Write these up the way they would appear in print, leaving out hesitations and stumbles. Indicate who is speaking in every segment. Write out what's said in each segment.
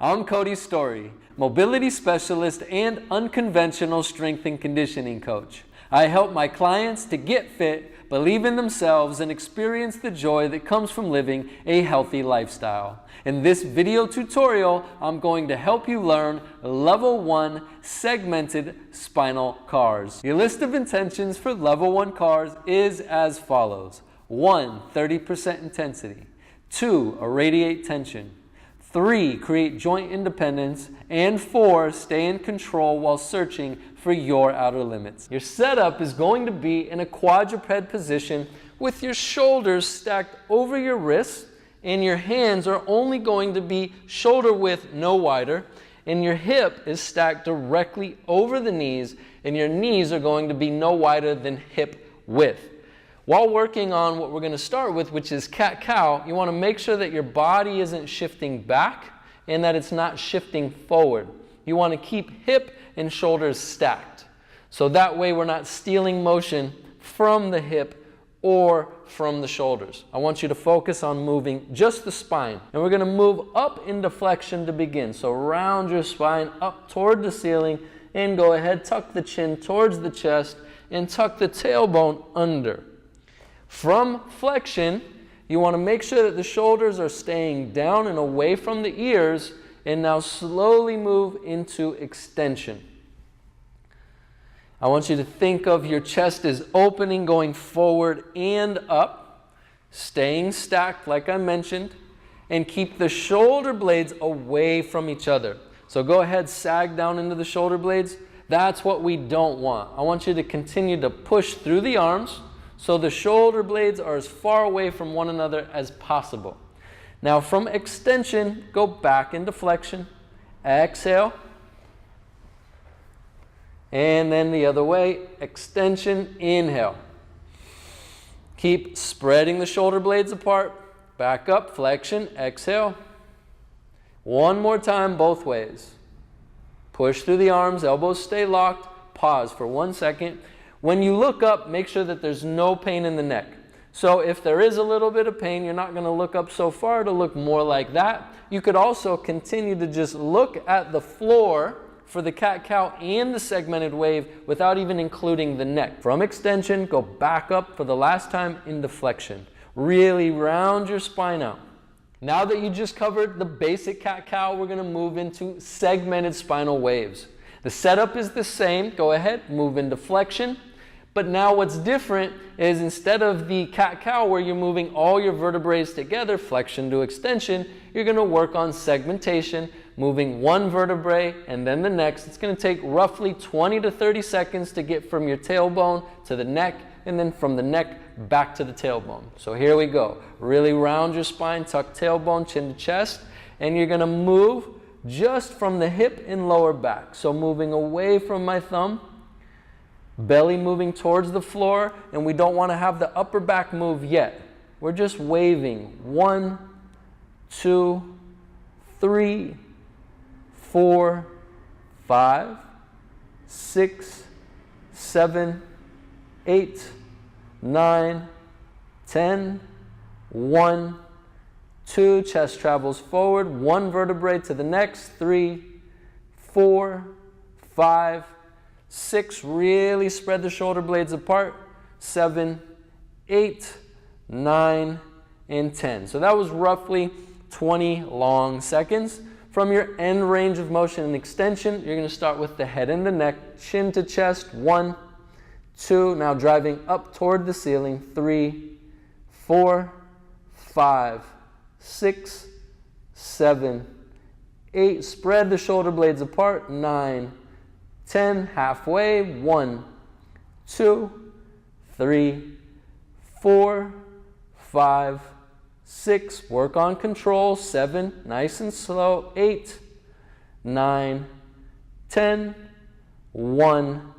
Speaker 1: I'm Cody Story, mobility specialist and unconventional strength and conditioning coach. I help my clients to get fit, believe in themselves, and experience the joy that comes from living a healthy lifestyle. In this video tutorial, I'm going to help you learn Level 1 segmented spinal CARs. Your list of intentions for Level 1 CARs is as follows. 1. 30% intensity. 2. Irradiate tension. 3. Create joint independence. And 4. Stay in control while searching for your outer limits. Your setup is going to be in a quadruped position with your shoulders stacked over your wrists, and your hands are only going to be shoulder width, no wider, and your hip is stacked directly over the knees, and your knees are going to be no wider than hip width. While working on what we're going to start with, which is cat-cow, you want to make sure that your body isn't shifting back and that it's not shifting forward. You want to keep hip and shoulders stacked. So that way we're not stealing motion from the hip or from the shoulders. I want you to focus on moving just the spine. And we're going to move up into flexion to begin. So round your spine up toward the ceiling and go ahead, tuck the chin towards the chest and tuck the tailbone under. From flexion, you want to make sure that the shoulders are staying down and away from the ears, and now slowly move into extension. I want you to think of your chest as opening, going forward and up, staying stacked like I mentioned, and keep the shoulder blades away from each other. So go ahead, sag down into the shoulder blades. That's what we don't want. I want you to continue to push through the arms so the shoulder blades are as far away from one another as possible. Now from extension, go back into flexion. Exhale. And then the other way, extension, inhale. Keep spreading the shoulder blades apart. Back up, flexion, exhale. One more time, both ways. Push through the arms, elbows stay locked. Pause for 1 second. When you look up, make sure that there's no pain in the neck. So if there is a little bit of pain, you're not going to look up so far to look more like that. You could also continue to just look at the floor for the cat-cow and the segmented wave without even including the neck. From extension, go back up for the last time into flexion. Really round your spine out. Now that you just covered the basic cat-cow, we're going to move into segmented spinal waves. The setup is the same. Go ahead, move into flexion. But now what's different is instead of the cat-cow where you're moving all your vertebrae together, flexion to extension, you're going to work on segmentation, moving one vertebrae and then the next. It's going to take roughly 20 to 30 seconds to get from your tailbone to the neck and then from the neck back to the tailbone. So here we go. Really round your spine, tuck tailbone, chin to chest, and you're going to move just from the hip and lower back. So moving away from my thumb, belly moving towards the floor, and we don't want to have the upper back move yet. We're just waving. 1, 2, 3, 4, 5, 6, 7, 8, 9, 10, 1, 2, chest travels forward, 1 vertebrae to the next, 3, 4, 5, 6, really spread the shoulder blades apart, 7, 8, 9, and 10. So that was roughly 20 long seconds. From your end range of motion and extension, you're going to start with the head and the neck, chin to chest, 1, 2, now driving up toward the ceiling, 3, 4, 5, 6, 7, 8, spread the shoulder blades apart, 9, 10, halfway, 1, 2, 3, 4, 5, 6, work on control, 7, nice and slow, 8, 9, 10, 1,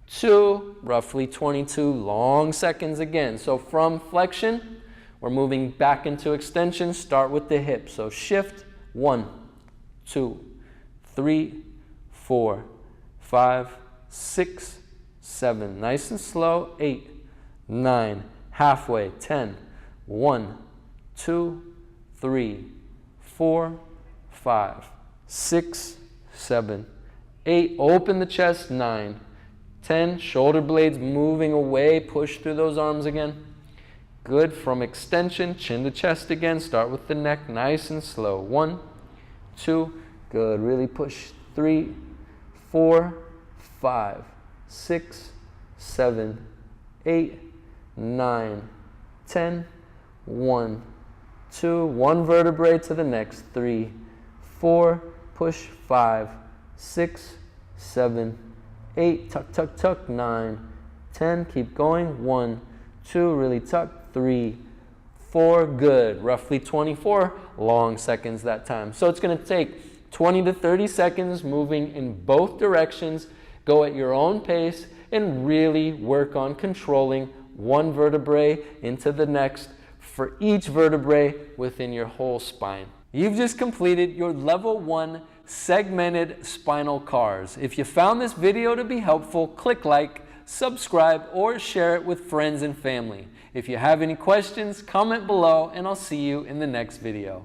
Speaker 1: 2, roughly 22 long seconds again. So from flexion, we're moving back into extension, start with the hip. So shift, 1, 2, 3, 4, 5, 6, 7, nice and slow, 8, 9, halfway, 10, 1, 2, 3, 4, 5, 6, 7, 8. Open the chest. 9, 10. Shoulder blades moving away. Push through those arms again. Good. From extension, chin to chest again. Start with the neck, nice and slow. 1, 2. Good. Really push. 3, 4, 5, 6, 7, 8, 9, 10. 1, 2. One vertebrae to the next. 3, 4. Push. 5, 6, 7, 8. Tuck, tuck, tuck. 9, 10. Keep going. 1, 2. Really tuck. 3, 4. Good. Roughly 24 long seconds that time. So it's going to take 20 to 30 seconds moving in both directions. Go at your own pace and really work on controlling one vertebrae into the next for each vertebrae within your whole spine. You've just completed your level 1 segmented spinal CARs. If you found this video to be helpful, click like, subscribe, or share it with friends and family. If you have any questions, comment below, and I'll see you in the next video.